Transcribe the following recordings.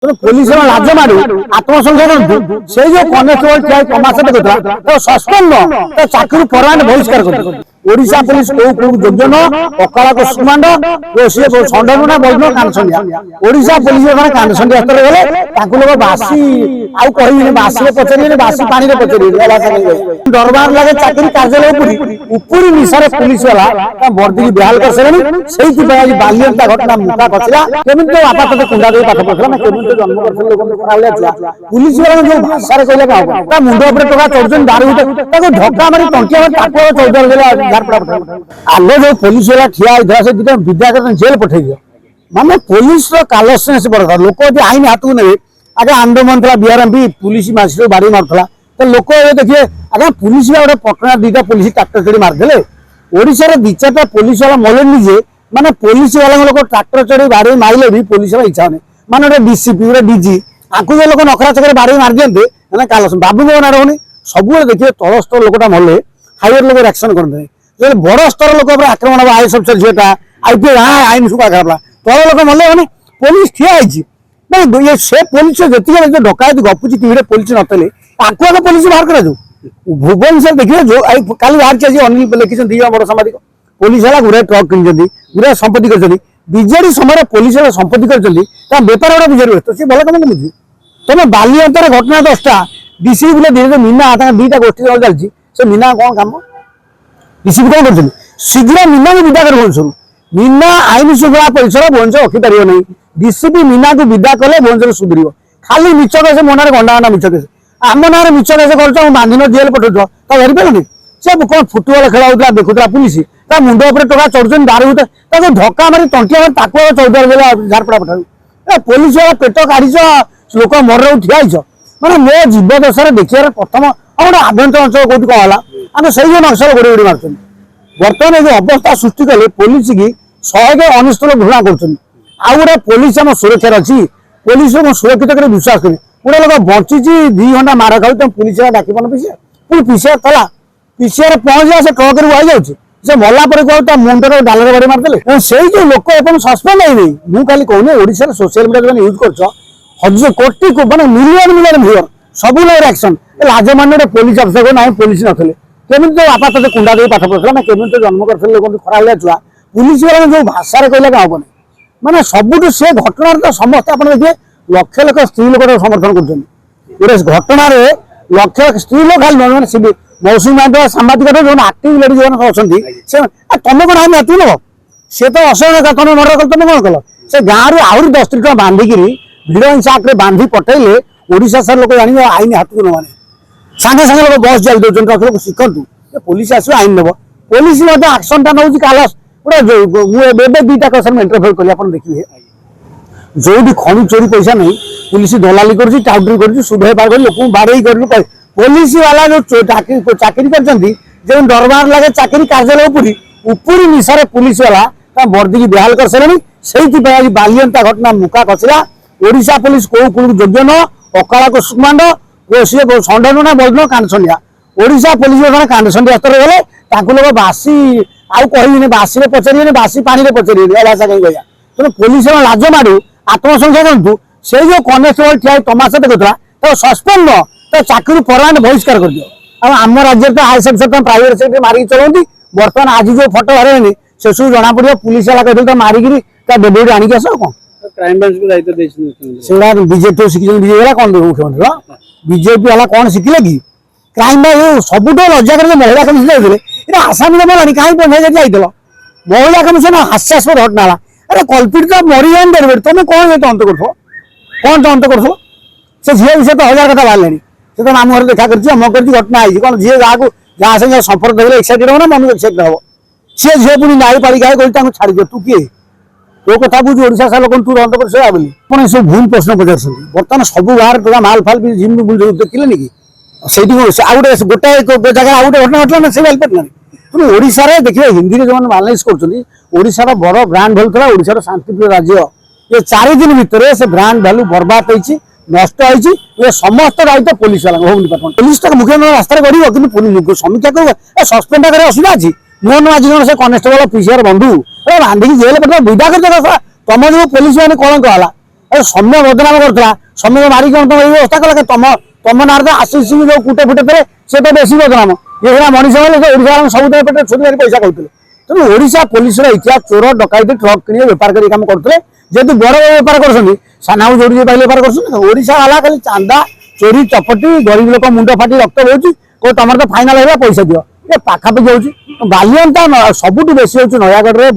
Police लाज मारू आत्मसंख्या से जो कनेस्टेबल ठिया तमाशा देखा सस्पेंड चाकरी परमानेंट बहिष्कार कर ओडिशा पुलिस को योग्य न अकाल को सुमांड सी संडमुना बजन कानसंडिया ओडिशा पुलिस कानसंडिया स्तर गले लोग बासी आउ कह बासी पचारे बासी पानी पचारे दरबार लगे चाकरी कार्यालय उपरी निशार पुलिस वाला वर्दी की बेहाल कर सारे बालियंता घटना मुखा कचरा केमी तो आपात कुंडा दे पाठ पढ़ा केमी तो जन्म कर पुलिस वाला जो भाषा कहले मुंड उपर टका चढ़ुन दारू धक्का मारी टंकिया चौदह आगे जो पुलिस वाला ठिया होता से विद्या कर जेल पठे दियो माने पुलिस कालसनेस बड़ा लोक आईन हाथ को ने आगे आंदोलन था बीआरएमपी पुलिस मजिस्ट्रेट बाड़ी मारूला तो लोक देखिए आगे पुलिस गोटे पटना दुईटा पुलिस ट्राक्टर चढ़ी मारदे ओडिशा दी चार्टा पुलिस वाला मले निजे माने पुलिस वाला लोग ट्राक्टर चढ़ी बाड़ी मारे भी पुलिस वाला इच्छा होने माने गोटे डीसीपी गोटे डीजी आपको जो लोग नखरा चक्कर बाड़ी मार दिए मैंने कालस बाबू को ना रहुनी सब देखिए तल स्तर लोकटा मले हायर लोग एक्शन करते बड़ स्तर लोक आक्रमण आईएस अफिसर झीटा आईपीएस आईन सुखा खराब तल लोक मले पुलिस ठिया है से पुलिस जितने डकायत गपुची टीवी पुलिस नतले आगे पुलिस बाहर करा भुवनेश्वर देखिए जो कल बाहर अनिल लिखिं दी बड़ सांबादिक पुलिस वाला गुरा ट्रक किन गुरा संपत्ति कर विजेडी समय पुलिस वाला संपत्ति कर बेपार गुड़ा विजेडी तो सी भल कम कमी तुम बालियंतर घटना 10टा डीसीपी बोले धीरे मीना दुईटा गोष्ठी चलती से मीना कौन कम डीसीपी कौन कर शीघ्र मीना को विदा कर मीना आईन श्रृंखला परिसर भुवनेश्वर रखिपार नहीं डीसीपी मीना को विदा कले भुवनेश्वर सुधर खाली मिछ कैसे मो ना गंडा गंडा मिछ कैसे आम ना मिछ कैसे कर बांधीन जेल पठाऊ तो धरिपारे से कौन फुटबल खेल होता देखुला पुलिस मुंड उपर टका चढ़ुन दारू धक्का मारी टंकिया चौदह झारपड़ा पठाऊ पुलिस वाला पेट काढ़ लोक मर ठिया मैंने मो जीवदशा देखिए प्रथम गोटे आभ्यंतर अंचल कौटी कौन है आम से नक्सल गोड़ी गोड़ी मार्च बर्तमान जो अवस्था सृष्टि कले पुलिस की शहे अनिष्ट लोग घृणा कर पुलिस आम सुरक्षा अच्छी पुलिस सुरक्षित कर विश्वास करें गोटे लोग बची 2 घंटा मार खाऊ पुलिस डाक पान पीसीआर पुणी पीसीआर कला पीसीआर पहुंचा से ट्रक आई जाऊँगी से भला कहता मुंडर डालर बाड़ी मारदे से जो लोक सस्पेंड है मुझे खाली कहूनी ओडिशा सोशल मीडिया यूज कर कोटी को मैंने मिलियन मिलियन व्यूअर सब लोग एक्शन लाज मान पुलिस अफिसर को ना पुलिस नथिले केमी तो आपात कुंडा दे पाठ पढ़ा ना केमी तो जन्म कर खराब छुआ पुलिस वाला जो भाषा कहले क्या हेनी माने सबुठ से घटना तो समस्त आप देखिए लक्ष लक्ष स्त्री लोक समर्थन कर घटन लक्ष स्त्री लोक खाली मैंने मौसुमी महतो सांबादिक जो आक्टिव लेडी जो अच्छा तुम कौन आम आती नो सी तो असह्य तुम मर्डर कल तुम कौन कल से गाँव में आहरी 10 टका बांधिकी भिड़ हिंसा आक्रे बांधि पठेले ओडिशा सार लोक जान आईन हाथ को नवाने सागे सागे लोग बस जाई दौरान लोग शिखु पुलिस आस आईन नब पुलिस आक्शन टा नौ कालस गोटे 2टा क्वेश्चन में इंटरफेयर करी आप देखिए जो खଣି चोरी पैसा नहीं पुलिस दलाली कर टाउटरी कर सुबह पार कर लोक बारे कर पुलिस वाला जो चाकरी कर दरबार लगे चाकरी कार्यालय उपरी निशार पुलिस वाला वर्दी की बेहाल कर सारे बालियंता घटना मुखा कचरा ओडिशा पुलिस को योग्य न अकाल को सुमांड सी संडमुना बजन कानसंडिया ओडिशा पुलिस कानसंडिया स्तर गले लोग बासी आउ कह बासी पचारे बासी पानी पचारे भाषा कहीं कह तेनाली पुलिस लाज मारू आत्मसंख्या से जो कनेस्टेबल ठिया तमाशा देखा सस्पेंड चाकरी परमानेंट बहिष्कार कर दियो आम राज्य तो आईएस अफिसर प्राइवेट सेक्रेटरी मारिक चलाती बर्तमान आज जो फटो हरनी से सब जना पड़ो पुलिस वाला कहते मारिकी डेब्यूटी आणिक आस कौन क्राइम ब्रांच को दायित्व से बीजेपी शिखी बीजेपी वाला कौन देव मुख्यमंत्री बीजेपी वाला कौन शिखिले कि क्राइम सबुठ लज्जा कर महिला कमिशन जाते आसामी बोलानी कहीं पंचायत जाइल महिला कमिशन हास्यास्पद घटना अरे कल्पिट तो मरी जाए तुम कौन अंत कर कौन अंत कर से झील विषय तो 1000 कथा बाहर से तो मामू घर देखा कर घटना है कौन झील जहाँ संगे संपर्क देखे एक्साइटेड हो ना मन एक्साइटेड हम सी झील पुणी नाई पाड़ी गाय छाड़ी दे तू किए तो कथा बुझ ओडिशा सा लोक तू अंत कर सब भूल प्रश्न पचार बर्तमान सब बाहर माल फाल जिम देखिले कि से गोटे जगह आउ गोटे घटना घटना ना से पारे तुम ओडिशा देखिए हिंदी में जो एनालाइज कर बड़ ब्रांड भैल्यू था ओडिशा शांतिप्रिय राज्य ये 4 दिन भितर से ब्रांड भैल्यू बर्बाद होती नष्ट होती समस्त दायित्व पुलिस वाला होम डिपार्टमेंट पुलिस तो मुख्यमंत्री रास्ता कर समीक्षा कर सस्पेंड कर असुविधा अच्छी मोहन आज जन से कनेस्टेबल पीसीआर बंधु बांधिकी जेल पठा विदा कर तुम जो पुलिस मैंने कौन कहला ସୌମ୍ୟ ବଦନାମ କରୁଥିଲା ସୌମ୍ୟ ମାରିକି ତମ ଏଇ ଅବସ୍ଥା କଲା ତମ ନାଁରେ ଆଶିଷ ସିଂ ଯୋଉ କୁଟେ ଫୁଟେ ଥିଲେ ସେ ତ ବେଶୀ ବଦନାମ ଇଏ ହେଲା ମଣିଷ ହେଲେ ଓଡିଶା ସବୁଦିନ ପେଟରେ ଛୁରୀ ମାରି ପଇସା କହୁଥିଲେ। ତେଣୁ ଓଡିଶା ପୋଲିସର ଇତିହାସ ଚୋର ଡକାୟତି ଟ୍ରକ୍ କିଣିବେ ବେପାର କରି କାମ କରୁଥିଲେ ଯେହେତୁ ବଡ ବେପାର କରୁଛନ୍ତି ସାନାକୁ ଯୋଉଠି ପାଇଲେ ବେପାର କରୁଛନ୍ତି। ଓଡିଶା ବାଲା ଖାଲି ଚାନ୍ଦା ଚୋରି ଚପଟି ଗରିବ ଲୋକ ମୁଣ୍ଡ ଫାଟି ରକ୍ତ ବୋହୁଛି କୋଉ ତମର ତ ଫାଇନାଲ ହେଲା ପଇସା ଦିଅ ଏ ପାଖାପାଖି ହଉଛି ବାଲିଅନ୍ତା ସବୁଠୁ ବେଶୀ ହଉଛି ନୟାଗଡ଼ରେ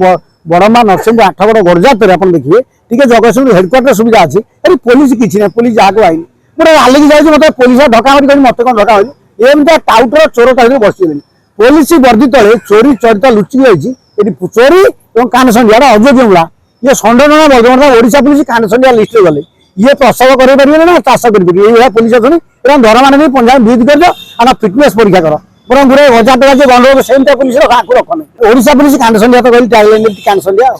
ବଡମା ନରସିଂହ 8 ଗଡଜାତରେ ଆପଣ ଦେଖିବେ ଟିକେ ଜଗତସିଂହପୁର ହେଡକ୍ୱାର୍ଟର ସୁବିଧା ଅଛି ଏଠି ପୋଲିସ କିଛି ନାହିଁ ପୋଲିସ ଯାହାକୁ ଆଇନି ଗୋଟେ ଆଲିକି ଯାଉଛି ମତେ ପୋଲିସ ଧକାମରି କରି ମତେ କଣ ଧକା ହଉଛି ଏମିତିଆ ଟାଉଟର ଚୋର ଟାଉଟରେ ବସିଲେଣି ପୋଲିସ ବର୍ଦ୍ଦି ତଳେ ଚୋରି ଚରିତା ଲୁଚିକି ଯାଇଛି ଏଠି ଚୋରି ଏବଂ କାନସନ୍ଧିଆର ଅଯୋଗ୍ୟ ମୁଳା ଇଏ ଷଣ୍ଢ ବର୍ତ୍ତମାନ ଓଡିଶା ପୋଲିସ କାନସନ୍ଧିଆ ଲିଷ୍ଟରେ ଗଲେ ଇଏ ପ୍ରସବ କରିପାରିବେ ନା ଚାଷ କରିପାରିବେ ଏଇଭଳିଆ ପୋଲିସ ଅଛନ୍ତି ଏବଂ ଦରମା ନେଇ ପଞ୍ଜାବ ଭିଜ କରିଛ ଆମ ଫିଟନେସ୍ ପରୀକ୍ଷା କର ବରଂ 1000 ଟଙ୍କା ଯେ ଗଣ୍ଡ ସେମିତିଆ ପୋଲିସ ଆକୁ ରଖ ନାହିଁ ଓଡିଶା ପୋଲିସ କାନସନ୍ଧିଆ ତ କହିଲି କାନସନ୍ଧିଆ